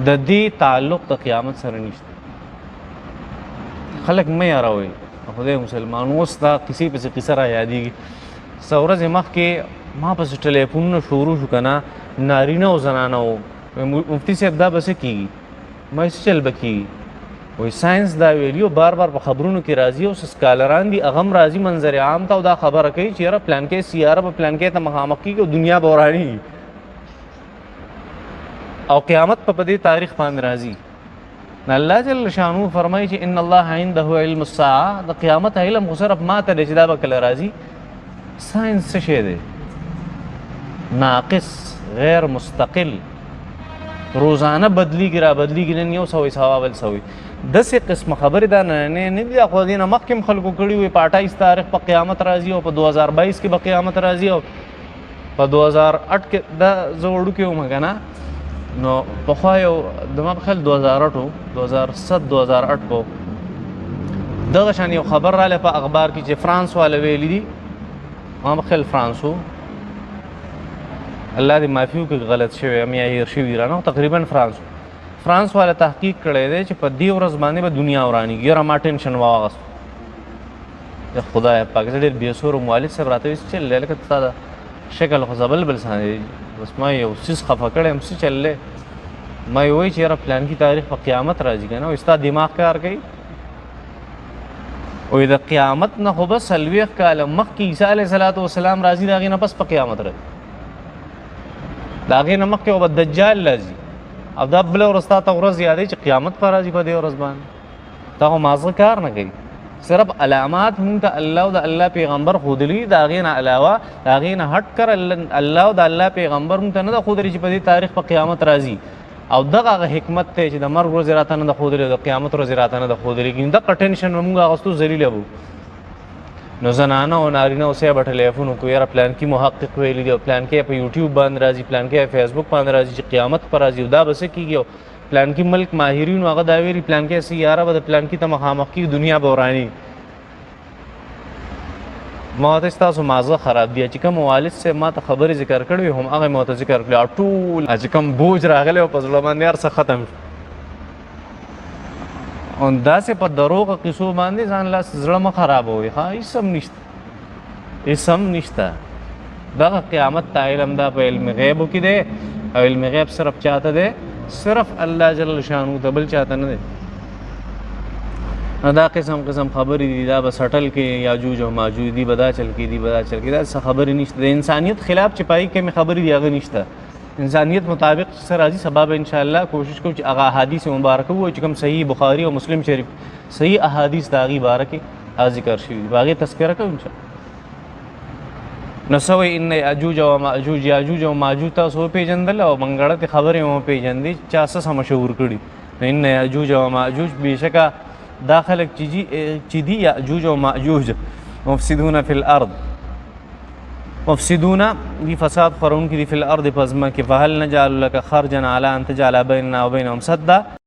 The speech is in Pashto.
د دې تعلق د قیامت سره نشته. خلک مه یاروئ خدای مسلمان. اوس دا کیسې پسې قصه را یادېږي. څه ورځې مخکې ما پسې ټلیفونونه شروع شو که نه، نارینه او زنانه وو. مفتي صاحب دا به څه کېږي؟ ما څه چل به کېږي؟ وایي ساینس دا ویلي بار بار په خبرونو کې راځي او څه سکالران دي هغه هم راځي منظر عام ته او دا خبره کوي چې یاره پلانکې سیاره به پلانکې ته مخامخ کېږي او دنیا به ورانېږي او قیامت په دې تاریخ باندې راځي. الله جل شانو فرمایي چې ان الله عنده علم الساعه، د قیامت علم خو صرف ما ته دی چې دا به کله راځي. ساینس څه شی دی؟ ناقص، غیر مستقل، روزانه بدلیږي را بدلیږي. نن یو سوی سبا بل سوی. داسې قسمه خبرې دا نه دي. خو دې نه مخکې هم خلکو کړي وي په 28 تاریخ په قیامت راځي او په 2022 کې به قیامت راځي او په 2008 کې دا زه وړوکی وم که نه، نو پخوا یو زما په خیال 2008 2007 2008 په دغه شان یو خبر رالی په اخبار کې چې فرانس والا ویلي دي، ما په خیال فرانس و، الله دې معافي وکړي غلط شوی یم یا هیر شوي رانه، تقریبا فرانس والا تحقیق کړی دی چې په دې ورځ باندې به دنیا ورانېږي. یاره ما ټینشن واغستو د خدای پاک. زه ډېر بېسوره مولد صاحب راته وایي څه چل دی لکه ستا د شکل خو زبل بل څه دی. بس ما یو څیز خفه کړی یم څه چل دی. ما یې وایي چې یاره پلانکي تاریخ په قیامت راځي که نه، وایي ستا دماغ کار کوي. وایي د قیامت نه خو بس 40 کاله مخکې عیسی علیه السلام راځي، د هغې نه بس په قیامت راځي. د هغې نه مخکې به دجال راځي او دا بله ورځ تا ته ورځ یادوي چې قیامت به راځي په دې ورځ باندې. تا خو مازغه کار نه کوي. صرف علامات مونږ ته الله او د الله پیغمبر ښودلي، د هغې نه علاوه د هغې نه هټ کر الله او د الله پیغمبر مونږ ته نه ده ښودلي چې په دې تاریخ په قیامت راځي. او دغه هغه حکمت دی چې د مرګ ورځې راته نه ده ښودلې، د قیامت ورځې راته نه ده ښودلې. دغه ټینشن به مونږ اخیستو ذلیله به. نو زنانه او نارینه اوسې به ټلیفون وکړو یاره پلانکي محقق ویلي دي او پلانکي په یوټیوب باندې راځي، پلانکي فیسبوک باندې راځي چې قیامت به راځي او دا به څه کېږي. او پلانکي ملک ماهرینو هغه دا ویلي پلانکي سیاره به د پلانکي ته مخامخ کېږي، دنیا به ورانېږي. ما ورته ستاسو مازغه خراب دي. چې کوم والد صاحب ما ته خبرې ذکر کړې وي هم هغه مې ورته ذکر کړې. او ټول چې کوم بوج راغلی او په زړه باندې هر څه ختم شو. او داسې په دروغه قصو باندې ځان لا زړه مه خرابوئ. ښه هېڅ هم نشته، هېڅ هم نشته. دغه قیامت ته علم دا په علم غیبو کې دی او علم غیب صرف چاته دی؟ صرف الله جل شانو ته، بل چاته نه دی. دا قسم خبرې دي دا به سټل کې یاجوج او ماجوج دي به دا چل کې دي به دا چل کې، دا څه خبرې نشته. د انسانیت خلاف چې پای کې مې خبرې دي هغه نشته. انسانیت مطابق څه راځي سبا به انشاءالله کوشش کوو چې هغه احادیث مبارکه ووایو چې کوم صحیح بخاري او مسلم شریف صحیح احادیث د هغې باره کې ذکر شوي دي، په هغې تذکره کوو انشاءالله. نو څه وایي ان یاجوج او ماجوج، یاجوج او ماجوج تاسو وپېژندل او منګړتې خبرې مو وپېژندې چا څه مشهور کړي. نو ان یاجوج او ماجوج بېشکه دا خلک چې دي یاجوج او ماجوج مفسدون فی الارض، مفسدون دی فساد خورونکي دي فی الارض په ځمکه. فهل نجعل لک خرجا علی ان تجعل بیننا وبینهم سدا